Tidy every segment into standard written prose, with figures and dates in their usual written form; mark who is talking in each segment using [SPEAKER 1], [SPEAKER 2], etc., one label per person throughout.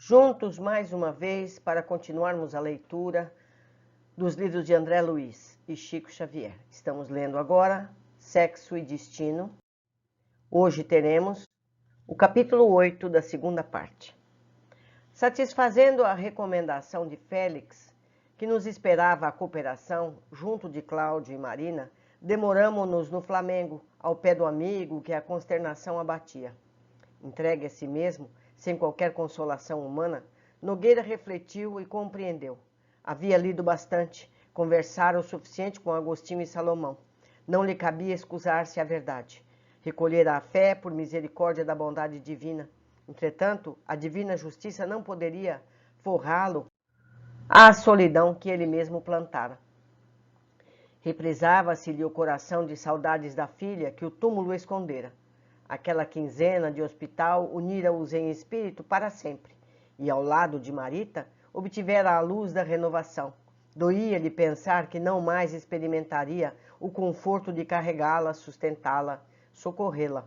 [SPEAKER 1] juntos mais uma vez para continuarmos a leitura dos livros de André Luiz e Chico Xavier. Estamos lendo agora Sexo e Destino. Hoje teremos o capítulo 8 da segunda parte. Satisfazendo a recomendação de Félix, que nos esperava a cooperação, junto de Cláudio e Marina, demoramo-nos no Flamengo, ao pé do amigo que a consternação abatia. Entregue a si mesmo, sem qualquer consolação humana, Nogueira refletiu e compreendeu. Havia lido bastante, conversara o suficiente com Agostinho e Salomão. Não lhe cabia excusar-se à verdade. Recolhera a fé por misericórdia da bondade divina. Entretanto, a divina justiça não poderia forrá-lo à solidão que ele mesmo plantara. Reprisava-se-lhe o coração de saudades da filha que o túmulo escondera. Aquela quinzena de hospital unira-os em espírito para sempre, e ao lado de Marita obtivera a luz da renovação. Doía-lhe pensar que não mais experimentaria o conforto de carregá-la, sustentá-la, socorrê-la.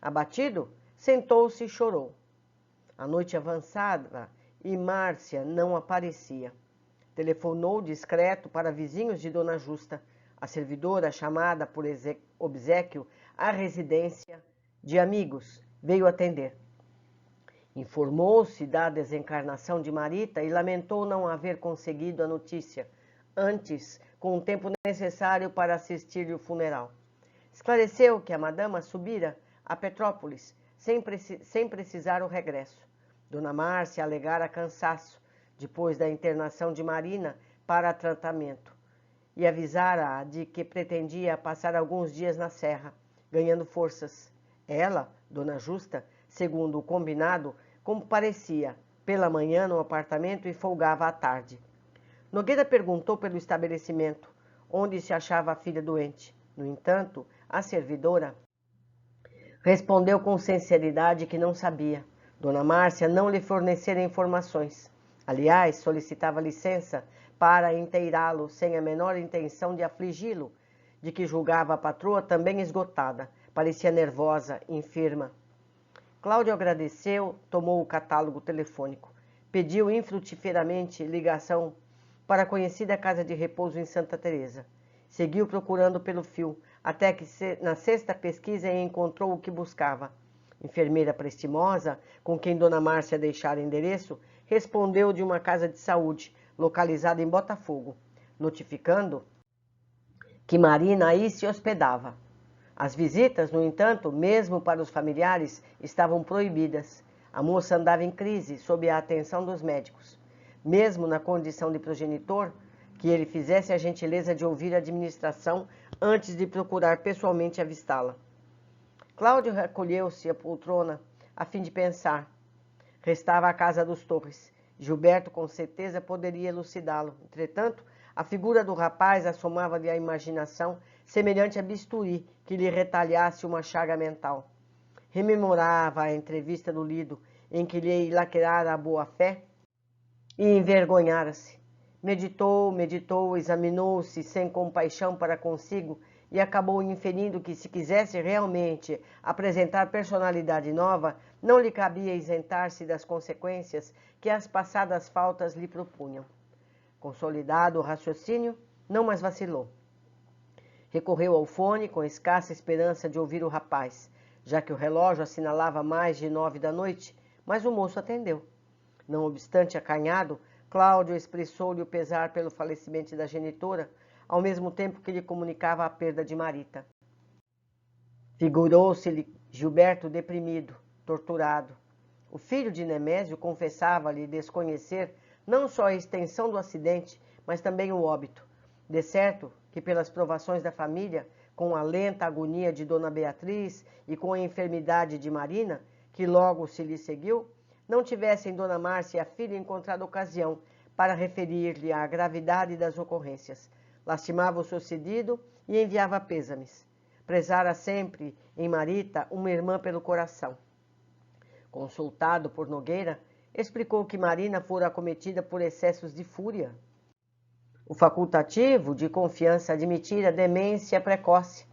[SPEAKER 1] Abatido, sentou-se e chorou. A noite avançava e Márcia não aparecia. Telefonou discreto para vizinhos de Dona Justa, a servidora chamada por obséquio à residência de amigos, veio atender. Informou-se da desencarnação de Marita e lamentou não haver conseguido a notícia, antes com o tempo necessário para assistir-lhe o funeral. Esclareceu que a madama subira a Petrópolis, sem precisar o regresso. Dona Márcia alegara cansaço, depois da internação de Marina para tratamento, e avisara-a de que pretendia passar alguns dias na serra, ganhando forças. Ela, Dona Justa, segundo o combinado, comparecia pela manhã no apartamento e folgava à tarde. Nogueira perguntou pelo estabelecimento, onde se achava a filha doente. No entanto, a servidora respondeu com sinceridade que não sabia. Dona Márcia não lhe fornecera informações. Aliás, solicitava licença para inteirá-lo sem a menor intenção de afligi-lo, de que julgava a patroa também esgotada. Parecia nervosa, enferma. Cláudio agradeceu, tomou o catálogo telefônico. Pediu infrutiferamente ligação para a conhecida casa de repouso em Santa Teresa. Seguiu procurando pelo fio, até que na sexta pesquisa encontrou o que buscava. Enfermeira prestimosa, com quem Dona Márcia deixara endereço, respondeu de uma casa de saúde, localizada em Botafogo, notificando que Marina aí se hospedava. As visitas, no entanto, mesmo para os familiares, estavam proibidas. A moça andava em crise, sob a atenção dos médicos. Mesmo na condição de progenitor, que ele fizesse a gentileza de ouvir a administração antes de procurar pessoalmente avistá-la. Cláudio recolheu-se à poltrona, a fim de pensar. Restava a casa dos Torres. Gilberto, com certeza, poderia elucidá-lo. Entretanto, a figura do rapaz assomava-lhe a imaginação, semelhante a bisturi que lhe retalhasse uma chaga mental. Rememorava a entrevista do Lido, em que lhe lacrara a boa-fé e envergonhara-se. Meditou, examinou-se sem compaixão para consigo e acabou inferindo que, se quisesse realmente apresentar personalidade nova, não lhe cabia isentar-se das consequências que as passadas faltas lhe propunham. Consolidado o raciocínio, não mais vacilou. Recorreu ao fone com escassa esperança de ouvir o rapaz, já que o relógio assinalava mais de 9 da noite, mas o moço atendeu. Não obstante acanhado, Cláudio expressou-lhe o pesar pelo falecimento da genitora, ao mesmo tempo que lhe comunicava a perda de Marita. Figurou-se-lhe Gilberto deprimido, torturado. O filho de Nemésio confessava-lhe desconhecer não só a extensão do acidente, mas também o óbito. De certo que, pelas provações da família, com a lenta agonia de Dona Beatriz e com a enfermidade de Marina, que logo se lhe seguiu, não tivessem Dona Márcia e a filha encontrado ocasião para referir-lhe a gravidade das ocorrências. Lastimava o sucedido e enviava pêsames. Prezara sempre em Marita uma irmã pelo coração. Consultado por Nogueira, explicou que Marina fora acometida por excessos de fúria. O facultativo de confiança admitira demência precoce,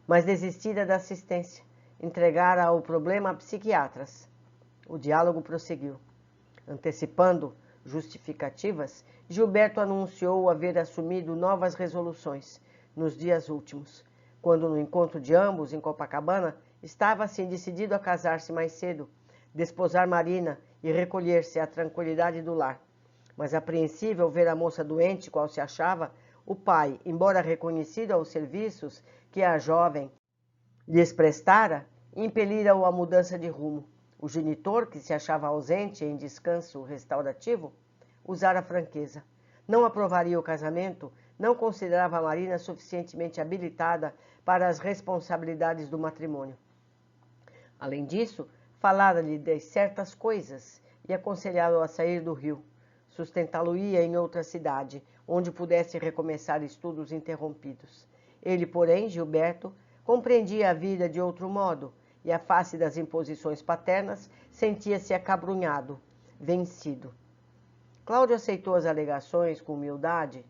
[SPEAKER 1] mas desistira da assistência, entregara o problema a psiquiatras. O diálogo prosseguiu. Antecipando justificativas, Gilberto anunciou haver assumido novas resoluções nos dias últimos, quando no encontro de ambos em Copacabana estava assim decidido a casar-se mais cedo, desposar Marina e recolher-se à tranquilidade do lar. Mas apreensivo ao ver a moça doente, qual se achava, o pai, embora reconhecido aos serviços que a jovem lhes prestara, impelira-o à mudança de rumo. O genitor, que se achava ausente em descanso restaurativo, usara franqueza. Não aprovaria o casamento, não considerava a Marina suficientemente habilitada para as responsabilidades do matrimônio. Além disso, falara-lhe de certas coisas e aconselhá-lo a sair do Rio. Sustentá-lo-ia em outra cidade, onde pudesse recomeçar estudos interrompidos. Ele, porém, Gilberto, compreendia a vida de outro modo, e à face das imposições paternas, sentia-se acabrunhado, vencido. Cláudio aceitou as alegações com humildade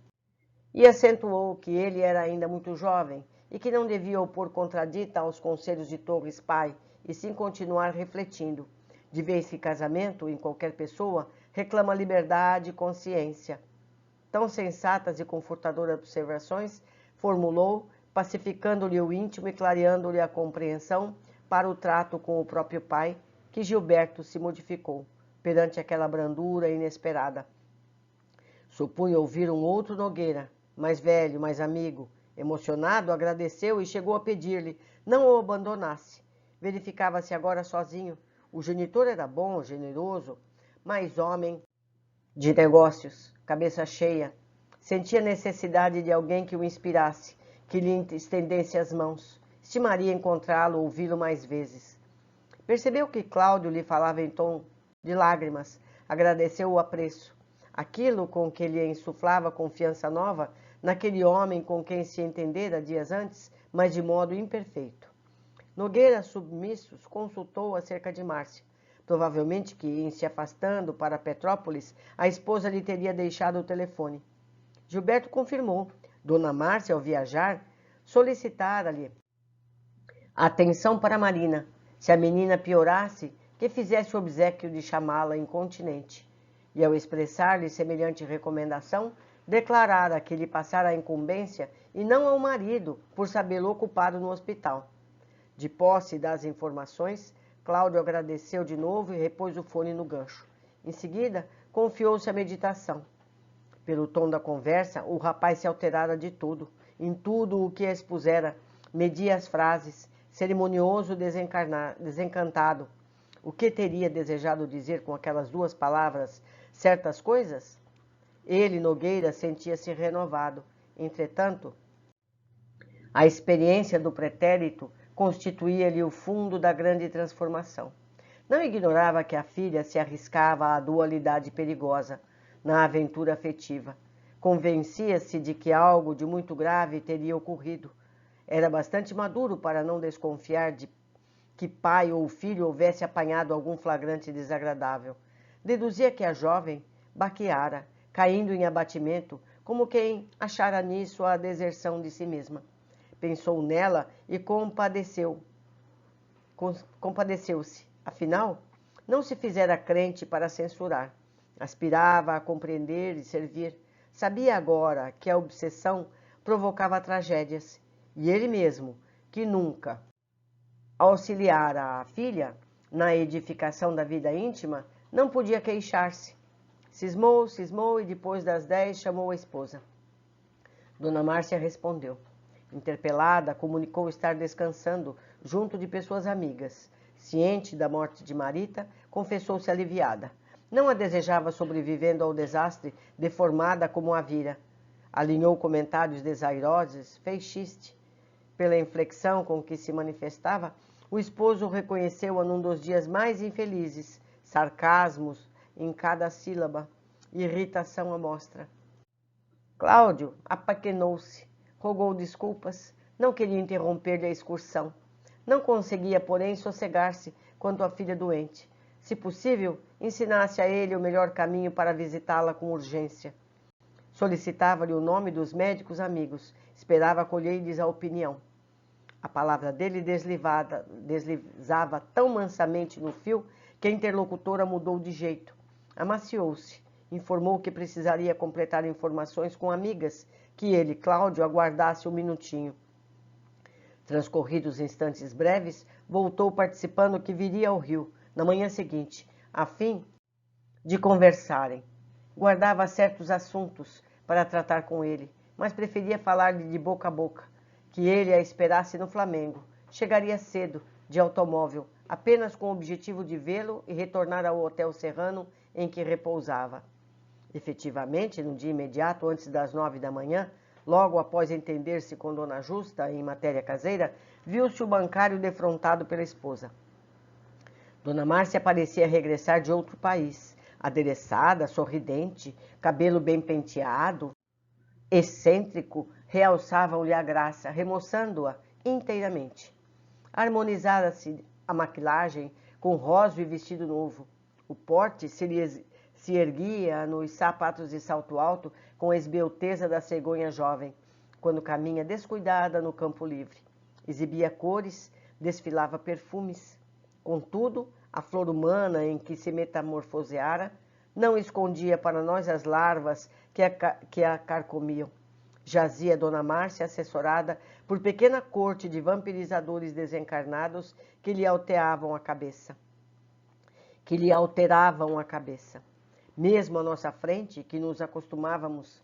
[SPEAKER 1] e acentuou que ele era ainda muito jovem e que não devia opor contradita aos conselhos de Torres pai, e sim continuar refletindo, de vez que casamento, em qualquer pessoa, reclama liberdade e consciência. Tão sensatas e confortadoras observações formulou, pacificando-lhe o íntimo e clareando-lhe a compreensão para o trato com o próprio pai, que Gilberto se modificou perante aquela brandura inesperada. Supunha ouvir um outro Nogueira, mais velho, mais amigo. Emocionado, agradeceu e chegou a pedir-lhe não o abandonasse. Verificava-se agora sozinho. O genitor era bom, generoso, mas homem de negócios, cabeça cheia. Sentia necessidade de alguém que o inspirasse, que lhe estendesse as mãos. Estimaria encontrá-lo, ouvi-lo mais vezes. Percebeu que Cláudio lhe falava em tom de lágrimas. Agradeceu o apreço. Aquilo com que lhe insuflava confiança nova naquele homem com quem se entendera dias antes, mas de modo imperfeito. Nogueira, submissos, consultou acerca de Márcia. Provavelmente que, em se afastando para Petrópolis, a esposa lhe teria deixado o telefone. Gilberto confirmou. Dona Márcia, ao viajar, solicitara-lhe atenção para Marina. Se a menina piorasse, que fizesse o obséquio de chamá-la incontinente. E, ao expressar-lhe semelhante recomendação, declarara que lhe passara a incumbência e não ao marido, por sabê-lo ocupado no hospital. De posse das informações, Cláudio agradeceu de novo e repôs o fone no gancho. Em seguida, confiou-se à meditação. Pelo tom da conversa, o rapaz se alterara de tudo. Em tudo o que expusera, media as frases, cerimonioso, desencantado. O que teria desejado dizer com aquelas duas palavras certas coisas? Ele, Nogueira, sentia-se renovado. Entretanto, a experiência do pretérito constituía-lhe o fundo da grande transformação. Não ignorava que a filha se arriscava à dualidade perigosa, na aventura afetiva. Convencia-se de que algo de muito grave teria ocorrido. Era bastante maduro para não desconfiar de que pai ou filho houvesse apanhado algum flagrante desagradável. Deduzia que a jovem baqueara, caindo em abatimento, como quem achara nisso a deserção de si mesma. Pensou nela e compadeceu-se. Afinal, não se fizera crente para censurar. Aspirava a compreender e servir. Sabia agora que a obsessão provocava tragédias. E ele mesmo, que nunca auxiliara a filha na edificação da vida íntima, não podia queixar-se. Cismou e depois das 10 chamou a esposa. Dona Márcia respondeu. Interpelada, comunicou estar descansando junto de pessoas amigas. Ciente da morte de Marita, confessou-se aliviada. Não a desejava sobrevivendo ao desastre, deformada como a vira. Alinhou comentários desairosos, fez xiste. Pela inflexão com que se manifestava, o esposo reconheceu-a num dos dias mais infelizes, sarcasmos em cada sílaba, irritação à mostra. Cláudio apaquenou-se, rogou desculpas, não queria interromper-lhe a excursão. Não conseguia, porém, sossegar-se quanto à filha doente. Se possível, ensinasse a ele o melhor caminho para visitá-la com urgência. Solicitava-lhe o nome dos médicos amigos, esperava colher-lhes a opinião. A palavra dele deslizava tão mansamente no fio que a interlocutora mudou de jeito. amaciou-se, informou que precisaria completar informações com amigas, que ele, Cláudio, aguardasse um minutinho. Transcorridos instantes breves, voltou participando que viria ao Rio, na manhã seguinte, a fim de conversarem. Guardava certos assuntos para tratar com ele, mas preferia falar-lhe de boca a boca, que ele a esperasse no Flamengo. Chegaria cedo, de automóvel, apenas com o objetivo de vê-lo e retornar ao Hotel Serrano em que repousava. Efetivamente, no dia imediato, antes das 9 da manhã, logo após entender-se com Dona Justa em matéria caseira, viu-se o bancário defrontado pela esposa. Dona Márcia parecia regressar de outro país, adereçada, sorridente, cabelo bem penteado, excêntrico, realçavam-lhe a graça, remoçando-a inteiramente. Harmonizara-se a maquilagem com rosa e vestido novo. O porte se erguia nos sapatos de salto alto com a esbelteza da cegonha jovem, quando caminha descuidada no campo livre. Exibia cores, desfilava perfumes. Contudo, a flor humana em que se metamorfoseara não escondia para nós as larvas que a carcomiam. Jazia Dona Márcia, assessorada por pequena corte de vampirizadores desencarnados que lhe alteravam a cabeça. Mesmo à nossa frente, que nos acostumávamos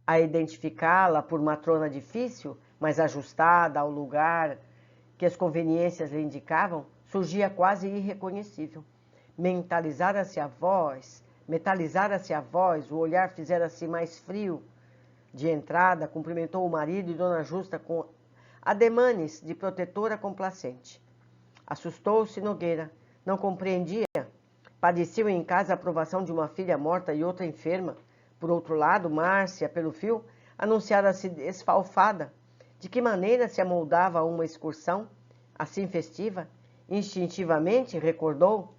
[SPEAKER 1] a identificá-la por matrona difícil, mas ajustada ao lugar que as conveniências lhe indicavam, surgia quase irreconhecível. Metalizara-se a voz, o olhar fizera-se mais frio. De entrada, cumprimentou o marido e Dona Justa com ademanes de protetora complacente. Assustou-se Nogueira, não compreendia. Padeciam em casa a provação de uma filha morta e outra enferma. Por outro lado, Márcia, pelo fio, anunciara-se esfalfada. De que maneira se amoldava a uma excursão, assim festiva? Instintivamente recordou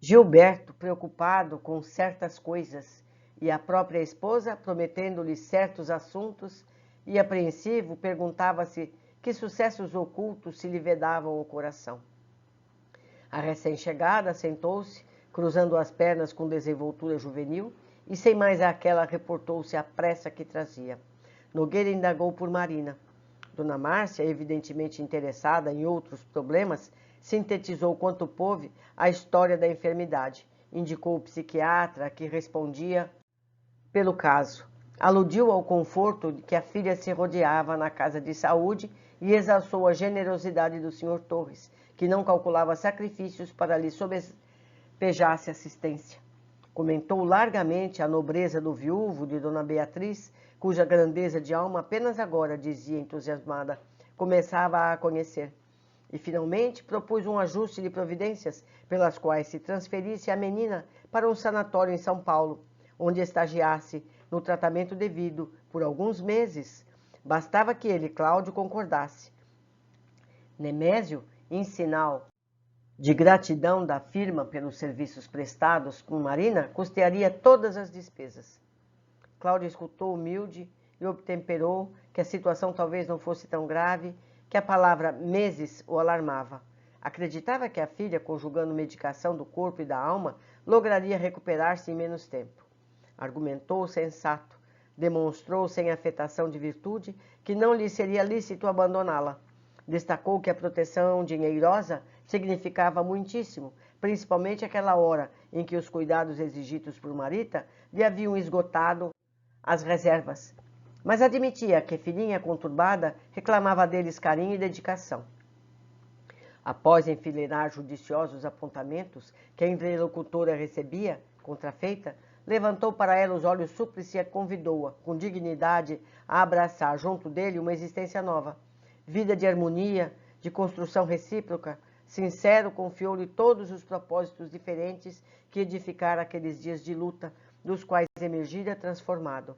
[SPEAKER 1] Gilberto, preocupado com certas coisas, e a própria esposa prometendo-lhe certos assuntos, e apreensivo perguntava-se que sucessos ocultos se lhe vedavam o coração. A recém-chegada sentou-se, cruzando as pernas com desenvoltura juvenil, e sem mais aquela reportou-se à pressa que trazia. Nogueira indagou por Marina. Dona Márcia, evidentemente interessada em outros problemas, sintetizou quanto pôde a história da enfermidade. Indicou o psiquiatra, que respondia pelo caso. Aludiu ao conforto de que a filha se rodeava na casa de saúde e exalçou a generosidade do Sr. Torres, que não calculava sacrifícios para lhe sobejasse assistência. Comentou largamente a nobreza do viúvo de Dona Beatriz, cuja grandeza de alma apenas agora, dizia entusiasmada, começava a conhecer. E, finalmente, propôs um ajuste de providências pelas quais se transferisse a menina para um sanatório em São Paulo, onde estagiasse no tratamento devido por alguns meses. Bastava que ele, Cláudio, concordasse. Nemésio, em sinal de gratidão da firma pelos serviços prestados com Marina, custearia todas as despesas. Cláudio escutou humilde e obtemperou que a situação talvez não fosse tão grave, que a palavra meses o alarmava. Acreditava que a filha, conjugando medicação do corpo e da alma, lograria recuperar-se em menos tempo. Argumentou sensato, demonstrou sem afetação de virtude que não lhe seria lícito abandoná-la. Destacou que a proteção dinheirosa significava muitíssimo, principalmente aquela hora em que os cuidados exigidos por Marita lhe haviam esgotado as reservas. Mas admitia que filhinha conturbada reclamava deles carinho e dedicação. Após enfileirar judiciosos apontamentos que a interlocutora recebia, contrafeita, levantou para ela os olhos súplices e a convidou-a, com dignidade, a abraçar junto dele uma existência nova. Vida de harmonia, de construção recíproca, sincero confiou-lhe todos os propósitos diferentes que edificara aqueles dias de luta, dos quais emergira transformado.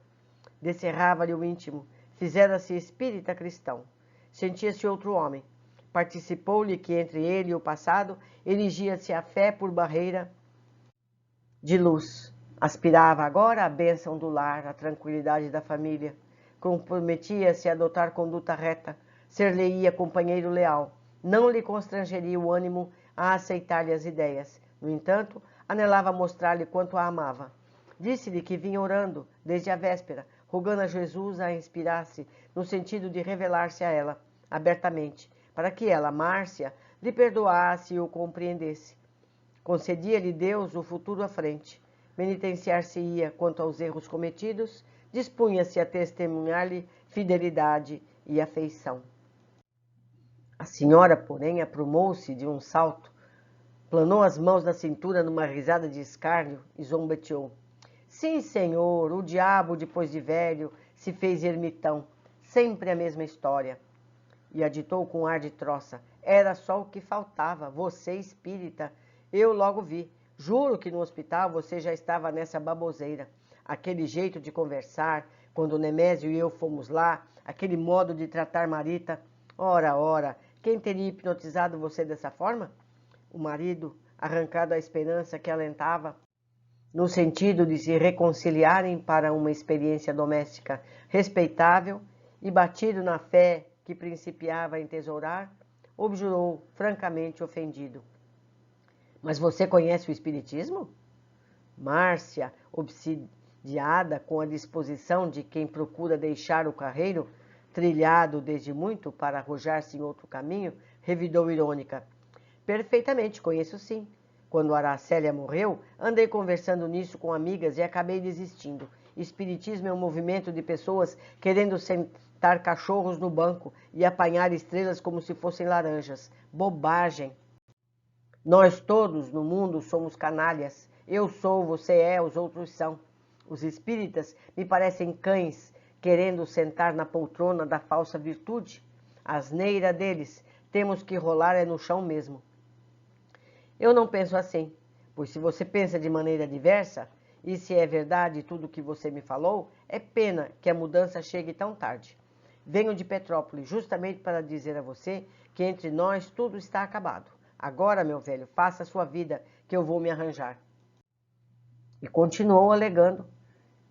[SPEAKER 1] Descerrava-lhe o íntimo, fizera-se espírita cristão. Sentia-se outro homem. Participou-lhe que entre ele e o passado erigia-se a fé por barreira de luz. Aspirava agora à bênção do lar, à tranquilidade da família. Comprometia-se a adotar conduta reta, ser-lhe-ia companheiro leal. Não lhe constrangeria o ânimo a aceitar-lhe as ideias. No entanto, anelava mostrar-lhe quanto a amava. Disse-lhe que vinha orando desde a véspera, rogando a Jesus a inspirar-se no sentido de revelar-se a ela, abertamente, para que ela, Márcia, lhe perdoasse e o compreendesse. Concedia-lhe Deus o futuro à frente. Penitenciar-se-ia quanto aos erros cometidos, dispunha-se a testemunhar-lhe fidelidade e afeição. A senhora, porém, aprumou-se de um salto, planou as mãos na cintura numa risada de escárnio e zombeteou. Sim, senhor, o diabo, depois de velho, se fez ermitão. Sempre a mesma história. E aditou com ar de troça. Era só o que faltava. Você, espírita, eu logo vi. Juro que no hospital você já estava nessa baboseira. Aquele jeito de conversar, quando o Nemésio e eu fomos lá, aquele modo de tratar Marita. Ora, quem teria hipnotizado você dessa forma? O marido, arrancado à esperança que alentava, no sentido de se reconciliarem para uma experiência doméstica respeitável e batido na fé que principiava a entesourar, objurou francamente ofendido. Mas você conhece o Espiritismo? Márcia, obsidiada com a disposição de quem procura deixar o carreiro, trilhado desde muito para arrojar-se em outro caminho, revidou irônica. Perfeitamente, conheço sim. Quando Aracélia morreu, andei conversando nisso com amigas e acabei desistindo. Espiritismo é um movimento de pessoas querendo sentar cachorros no banco e apanhar estrelas como se fossem laranjas. Bobagem! Nós todos no mundo somos canalhas. Eu sou, você é, os outros são. Os espíritas me parecem cães querendo sentar na poltrona da falsa virtude. A asneira deles, temos que rolar é no chão mesmo. Eu não penso assim, pois se você pensa de maneira diversa, e se é verdade tudo o que você me falou, é pena que a mudança chegue tão tarde. Venho de Petrópolis justamente para dizer a você que entre nós tudo está acabado. Agora, meu velho, faça a sua vida, que eu vou me arranjar. E continuou alegando,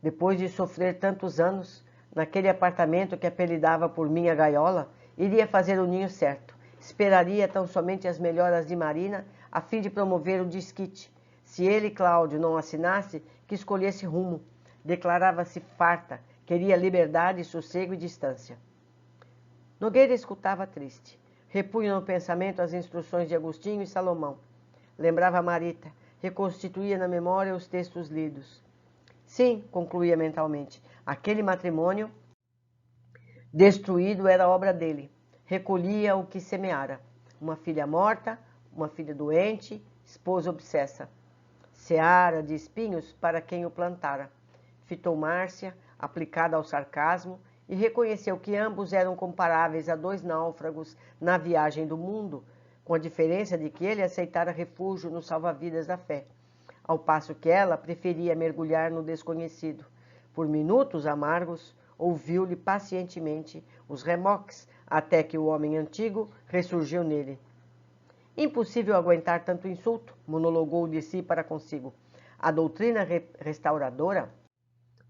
[SPEAKER 1] depois de sofrer tantos anos, naquele apartamento que apelidava por minha gaiola, iria fazer o ninho certo. Esperaria tão somente as melhoras de Marina, a fim de promover o desquite. Se ele, Cláudio, não assinasse, que escolhesse rumo. Declarava-se farta, queria liberdade, sossego e distância. Nogueira escutava triste. Repunha no pensamento as instruções de Agostinho e Salomão. Lembrava Marita, reconstituía na memória os textos lidos. Sim, concluía mentalmente, aquele matrimônio destruído era obra dele. Recolhia o que semeara. Uma filha morta, uma filha doente, esposa obsessa. Seara de espinhos para quem o plantara. Fitou Márcia, aplicada ao sarcasmo, e reconheceu que ambos eram comparáveis a dois náufragos na viagem do mundo, com a diferença de que ele aceitara refúgio no salva-vidas da fé, ao passo que ela preferia mergulhar no desconhecido. Por minutos amargos, ouviu-lhe pacientemente os remoques, até que o homem antigo ressurgiu nele. Impossível aguentar tanto insulto, monologou de si para consigo. A doutrina restauradora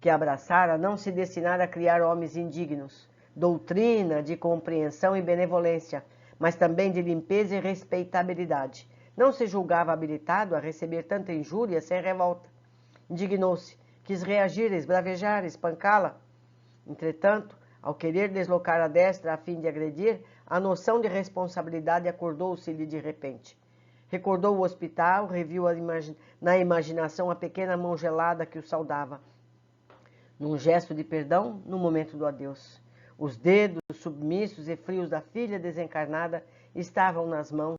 [SPEAKER 1] que abraçara não se destinara a criar homens indignos. Doutrina de compreensão e benevolência, mas também de limpeza e respeitabilidade. Não se julgava habilitado a receber tanta injúria sem revolta. Indignou-se, quis reagir, esbravejar, espancá-la. Entretanto, ao querer deslocar a destra a fim de agredir, a noção de responsabilidade acordou-se-lhe de repente. Recordou o hospital, reviu na imaginação a pequena mão gelada que o saudava. Num gesto de perdão, no momento do adeus. Os dedos submissos e frios da filha desencarnada estavam nas mãos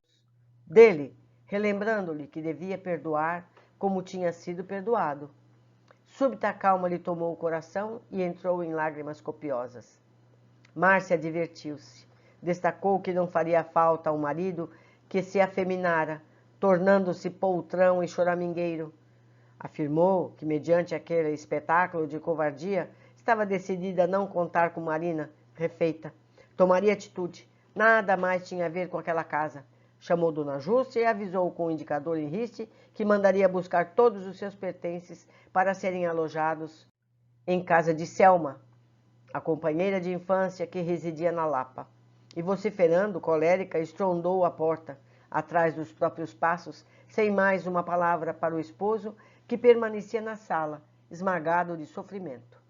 [SPEAKER 1] dele, relembrando-lhe que devia perdoar como tinha sido perdoado. Súbita calma lhe tomou o coração e entrou em lágrimas copiosas. Márcia divertiu-se. Destacou que não faria falta ao marido que se afeminara, tornando-se poltrão e choramingueiro. Afirmou que, mediante aquele espetáculo de covardia, estava decidida a não contar com Marina, refeita. Tomaria atitude. Nada mais tinha a ver com aquela casa. Chamou Dona Jústia e avisou com o indicador em riste que mandaria buscar todos os seus pertences para serem alojados em casa de Selma, a companheira de infância que residia na Lapa. E vociferando, colérica, estrondou a porta. atrás dos próprios passos, sem mais uma palavra para o esposo, que permanecia na sala, esmagado de sofrimento.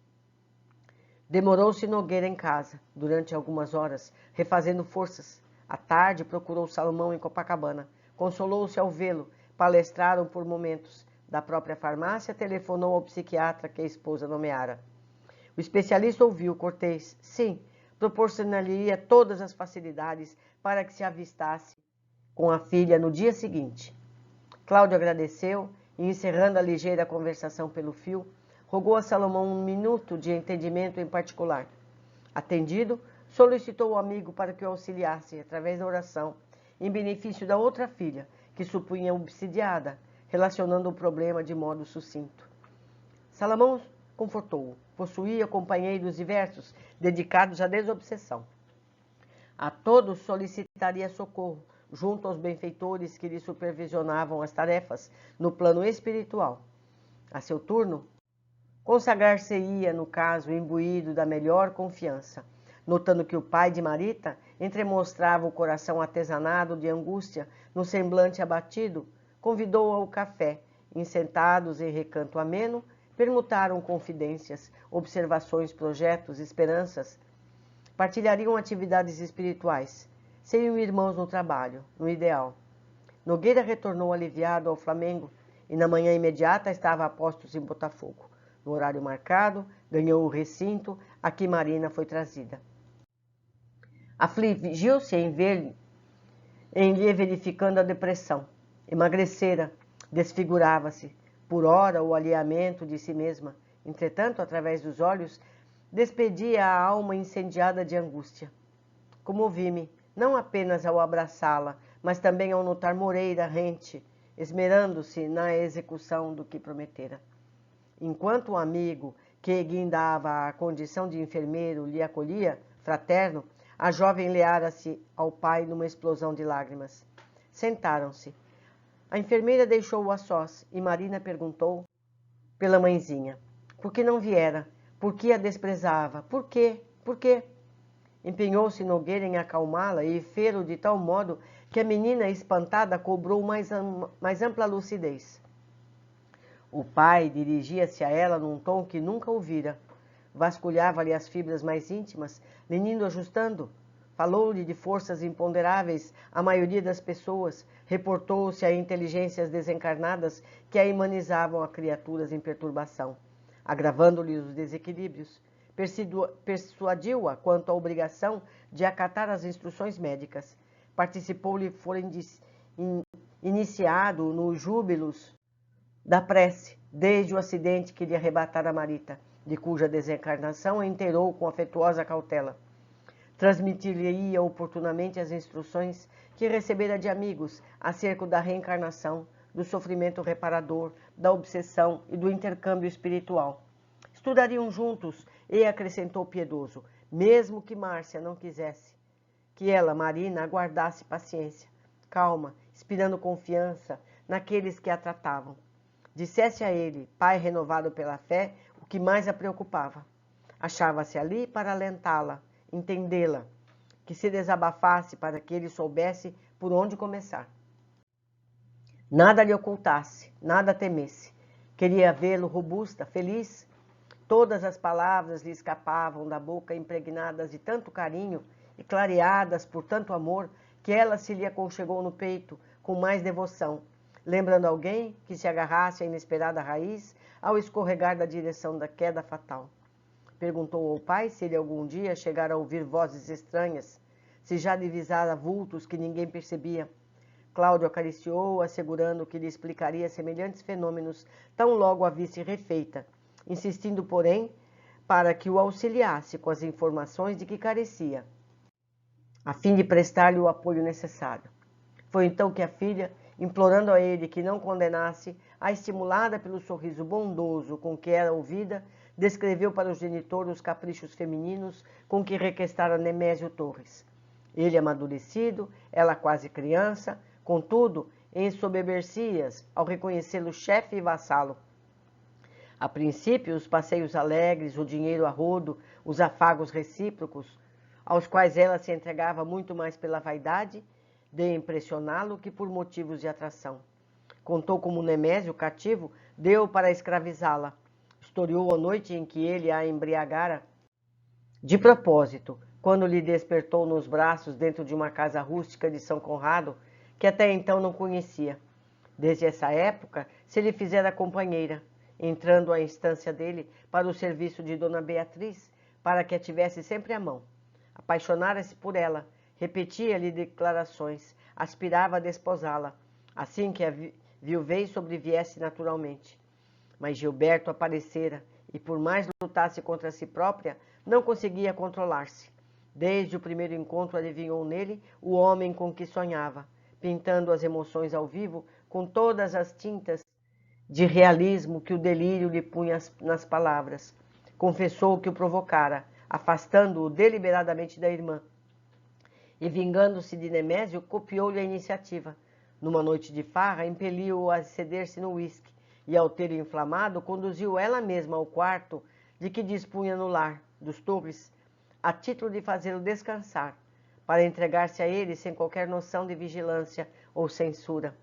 [SPEAKER 1] Demorou-se Nogueira em casa, durante algumas horas, refazendo forças. À tarde procurou Salomão em Copacabana. Consolou-se ao vê-lo, palestraram por momentos. Da própria farmácia, telefonou ao psiquiatra que a esposa nomeara. O especialista ouviu cortês. Sim, proporcionaria todas as facilidades para que se avistasse com a filha no dia seguinte. Cláudio agradeceu e, encerrando a ligeira conversação pelo fio, rogou a Salomão um minuto de entendimento em particular. Atendido, solicitou o amigo para que o auxiliasse, através da oração, em benefício da outra filha, que supunha obsidiada, relacionando o problema de modo sucinto. Salomão confortou-o. Possuía companheiros diversos, dedicados à desobsessão. A todos solicitaria socorro, junto aos benfeitores que lhe supervisionavam as tarefas no plano espiritual. A seu turno, consagrar-se-ia, no caso, imbuído da melhor confiança. Notando que o pai de Marita entremostrava o coração artesanado de angústia no semblante abatido, convidou-a ao café. Sentados em recanto ameno, permutaram confidências, observações, projetos, esperanças. Partilhariam atividades espirituais. Seriam irmãos no trabalho, no ideal. Nogueira retornou aliviado ao Flamengo e na manhã imediata estava a postos em Botafogo. No horário marcado, ganhou o recinto a que Marina foi trazida. Afligiu-se em lhe verificando a depressão. Emagrecera, desfigurava-se. Por ora, o alheamento de si mesma. Entretanto, através dos olhos, despedia a alma incendiada de angústia. Comovi-me, não apenas ao abraçá-la, mas também ao notar Moreira rente, esmerando-se na execução do que prometera. Enquanto o amigo, que guindava a condição de enfermeiro, lhe acolhia, fraterno, a jovem leara-se ao pai numa explosão de lágrimas. Sentaram-se. A enfermeira deixou-o a sós e Marina perguntou pela mãezinha. Por que não viera? Por que a desprezava? Por quê? Por quê? Empenhou-se Nogueira em acalmá-la e fê-lo de tal modo que a menina, espantada, cobrou mais ampla lucidez. O pai dirigia-se a ela num tom que nunca ouvira. Vasculhava-lhe as fibras mais íntimas, lhe ajustando. Falou-lhe de forças imponderáveis à maioria das pessoas, reportou-se a inteligências desencarnadas que a humanizavam a criaturas em perturbação, agravando-lhe os desequilíbrios. Persuadiu-a quanto à obrigação de acatar as instruções médicas. Participou-lhe fora iniciado nos júbilos da prece, desde o acidente que lhe arrebatara Marita, de cuja desencarnação inteirou com afetuosa cautela. Transmitir-lhe-ia oportunamente as instruções que recebera de amigos acerca da reencarnação, do sofrimento reparador, da obsessão e do intercâmbio espiritual. Estudariam juntos e acrescentou piedoso, mesmo que Márcia não quisesse, que ela, Marina, aguardasse paciência, calma, inspirando confiança naqueles que a tratavam. Dissesse a ele, pai renovado pela fé, o que mais a preocupava. Achava-se ali para alentá-la, entendê-la, que se desabafasse para que ele soubesse por onde começar. Nada lhe ocultasse, nada temesse. Queria vê-lo robusta, feliz. Todas as palavras lhe escapavam da boca impregnadas de tanto carinho e clareadas por tanto amor, que ela se lhe aconchegou no peito com mais devoção, lembrando alguém que se agarrasse à inesperada raiz ao escorregar da direção da queda fatal. Perguntou ao pai se ele algum dia chegara a ouvir vozes estranhas, se já divisara vultos que ninguém percebia. Cláudio acariciou-o, assegurando que lhe explicaria semelhantes fenômenos tão logo a visse refeita, insistindo, porém, para que o auxiliasse com as informações de que carecia, a fim de prestar-lhe o apoio necessário. Foi então que a filha, implorando a ele que não condenasse, a estimulada pelo sorriso bondoso com que era ouvida, descreveu para o genitor os caprichos femininos com que requestara Nemésio Torres. Ele amadurecido, ela quase criança, contudo, ensoberbecia-se ao reconhecê-lo chefe e vassalo. A princípio, os passeios alegres, o dinheiro a rodo, os afagos recíprocos, aos quais ela se entregava muito mais pela vaidade, de impressioná-lo que por motivos de atração. Contou como Nemésio, cativo, deu para escravizá-la. Historiou a noite em que ele a embriagara de propósito, quando lhe despertou nos braços dentro de uma casa rústica de São Conrado, que até então não conhecia. Desde essa época, se lhe fizera companheira, entrando à instância dele para o serviço de Dona Beatriz, para que a tivesse sempre à mão. Apaixonara-se por ela, repetia-lhe declarações, aspirava a desposá-la, assim que a viuvez sobreviesse naturalmente. Mas Gilberto aparecera e, por mais lutasse contra si própria, não conseguia controlar-se. Desde o primeiro encontro adivinhou nele o homem com que sonhava, pintando as emoções ao vivo com todas as tintas de realismo que o delírio lhe punha nas palavras. Confessou que o provocara, afastando-o deliberadamente da irmã. E, vingando-se de Nemésio, copiou-lhe a iniciativa. Numa noite de farra, impeliu-o a ceder-se no uísque, e, ao ter inflamado, conduziu ela mesma ao quarto de que dispunha no lar dos Torres, a título de fazê-lo descansar, para entregar-se a ele sem qualquer noção de vigilância ou censura.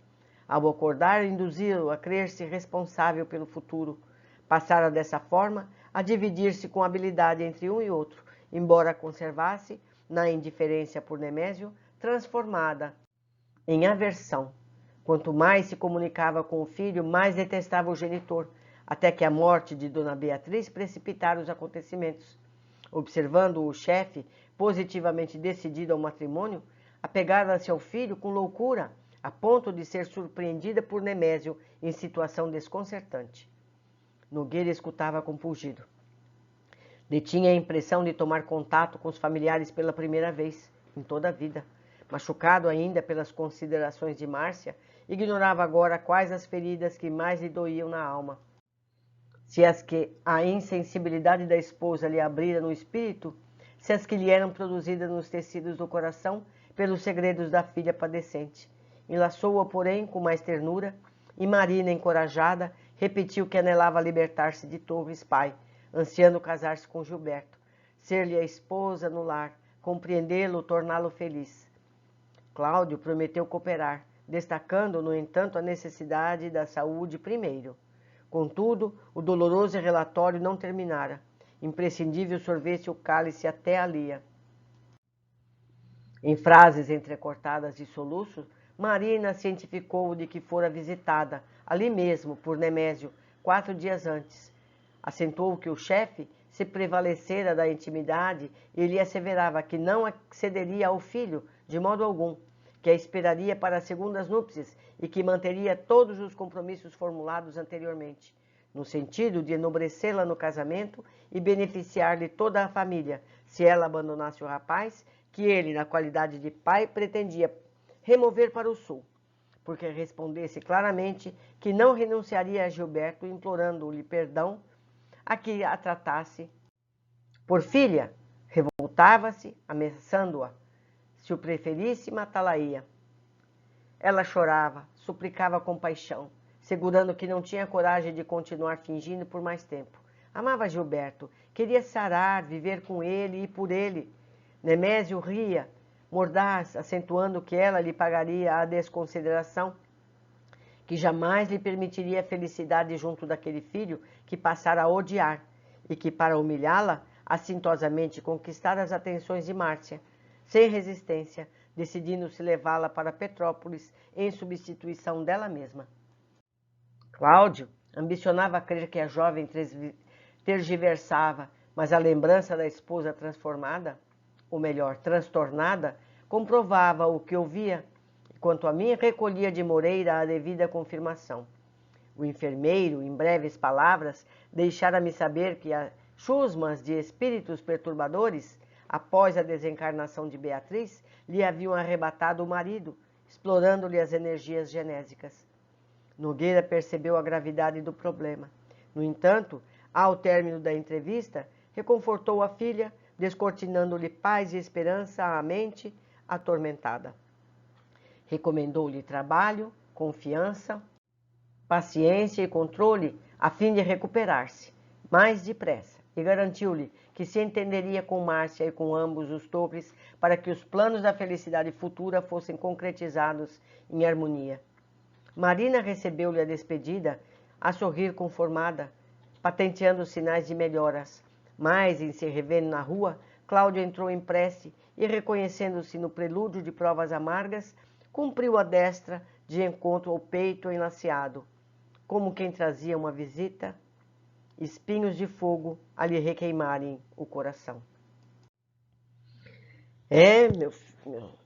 [SPEAKER 1] Ao acordar, induziu-o a crer-se responsável pelo futuro. Passara dessa forma a dividir-se com habilidade entre um e outro, embora conservasse, na indiferença por Nemésio, transformada em aversão. Quanto mais se comunicava com o filho, mais detestava o genitor, até que a morte de Dona Beatriz precipitara os acontecimentos. Observando o chefe, positivamente decidido ao matrimônio, apegara-se ao filho com loucura, a ponto de ser surpreendida por Nemésio em situação desconcertante. Nogueira escutava compungido. Detinha a impressão de tomar contato com os familiares pela primeira vez em toda a vida. Machucado ainda pelas considerações de Márcia, ignorava agora quais as feridas que mais lhe doíam na alma. Se as que a insensibilidade da esposa lhe abrira no espírito, se as que lhe eram produzidas nos tecidos do coração pelos segredos da filha padecente. Enlaçou-a, porém, com mais ternura, e Marina, encorajada, repetiu que anelava libertar-se de Torres, pai, ansiando casar-se com Gilberto, ser-lhe a esposa no lar, compreendê-lo, torná-lo feliz. Cláudio prometeu cooperar, destacando, no entanto, a necessidade da saúde primeiro. Contudo, o doloroso relatório não terminara. Imprescindível sorver-se o cálice até a lia. Em frases entrecortadas de soluços, Marina cientificou de que fora visitada, ali mesmo, por Nemésio, 4 dias antes. Acentuou que o chefe se prevalecera da intimidade e lhe asseverava que não accederia ao filho de modo algum, que a esperaria para as segundas núpcias e que manteria todos os compromissos formulados anteriormente, no sentido de enobrecê-la no casamento e beneficiar-lhe toda a família, se ela abandonasse o rapaz, que ele, na qualidade de pai, pretendia remover para o sul, porque respondesse claramente que não renunciaria a Gilberto, implorando-lhe perdão a que a tratasse por filha. Revoltava-se, ameaçando-a. Se o preferisse, matá-la-ia. Ela chorava, suplicava com paixão, segurando que não tinha coragem de continuar fingindo por mais tempo. Amava Gilberto, queria sarar, viver com ele e por ele. Nemésio ria, mordaz, acentuando que ela lhe pagaria a desconsideração, que jamais lhe permitiria a felicidade junto daquele filho que passara a odiar e que, para humilhá-la, assintosamente conquistara as atenções de Márcia, sem resistência, decidindo-se levá-la para Petrópolis em substituição dela mesma. Cláudio ambicionava crer que a jovem tergiversava, mas a lembrança da esposa transformada, ou melhor, transtornada, comprovava o que ouvia, e quanto a mim, recolhia de Moreira a devida confirmação. O enfermeiro, em breves palavras, deixara-me saber que as chusmas de espíritos perturbadores, após a desencarnação de Beatriz, lhe haviam arrebatado o marido, explorando-lhe as energias genésicas. Nogueira percebeu a gravidade do problema. No entanto, ao término da entrevista, reconfortou a filha, descortinando-lhe paz e esperança à mente atormentada. Recomendou-lhe trabalho, confiança, paciência e controle a fim de recuperar-se mais depressa. e garantiu-lhe que se entenderia com Márcia e com ambos os Torres para que os planos da felicidade futura fossem concretizados em harmonia. Marina recebeu-lhe a despedida, a sorrir conformada, patenteando sinais de melhoras. Mas, em se revendo na rua, Cláudio entrou em prece e, reconhecendo-se no prelúdio de provas amargas, cumpriu a destra de encontro ao peito enlaceado, como quem trazia uma visita, espinhos de fogo a lhe requeimarem o coração.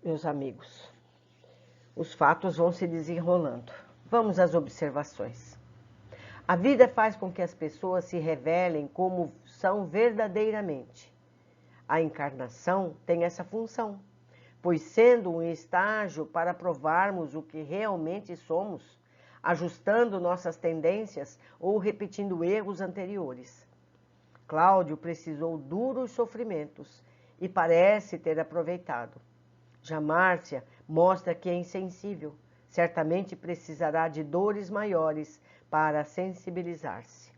[SPEAKER 1] Meus amigos, os fatos vão se desenrolando. Vamos às observações. A vida faz com que as pessoas se revelem como são verdadeiramente. A encarnação tem essa função, pois sendo um estágio para provarmos o que realmente somos, ajustando nossas tendências ou repetindo erros anteriores. Cláudio precisou duros sofrimentos e parece ter aproveitado. Já Márcia mostra que é insensível, certamente precisará de dores maiores para sensibilizar-se.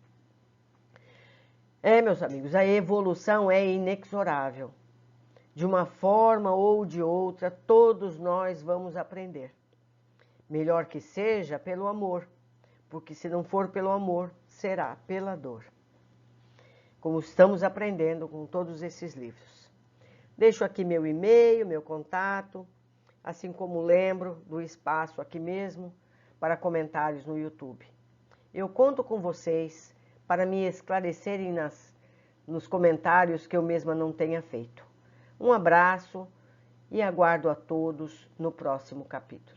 [SPEAKER 1] Meus amigos, a evolução é inexorável. De uma forma ou de outra, todos nós vamos aprender. Melhor que seja pelo amor, porque se não for pelo amor, será pela dor. Como estamos aprendendo com todos esses livros. Deixo aqui meu e-mail, meu contato, assim como lembro do espaço aqui mesmo para comentários no YouTube. Eu conto com vocês para me esclarecerem nos comentários que eu mesma não tenha feito. Um abraço e aguardo a todos no próximo capítulo.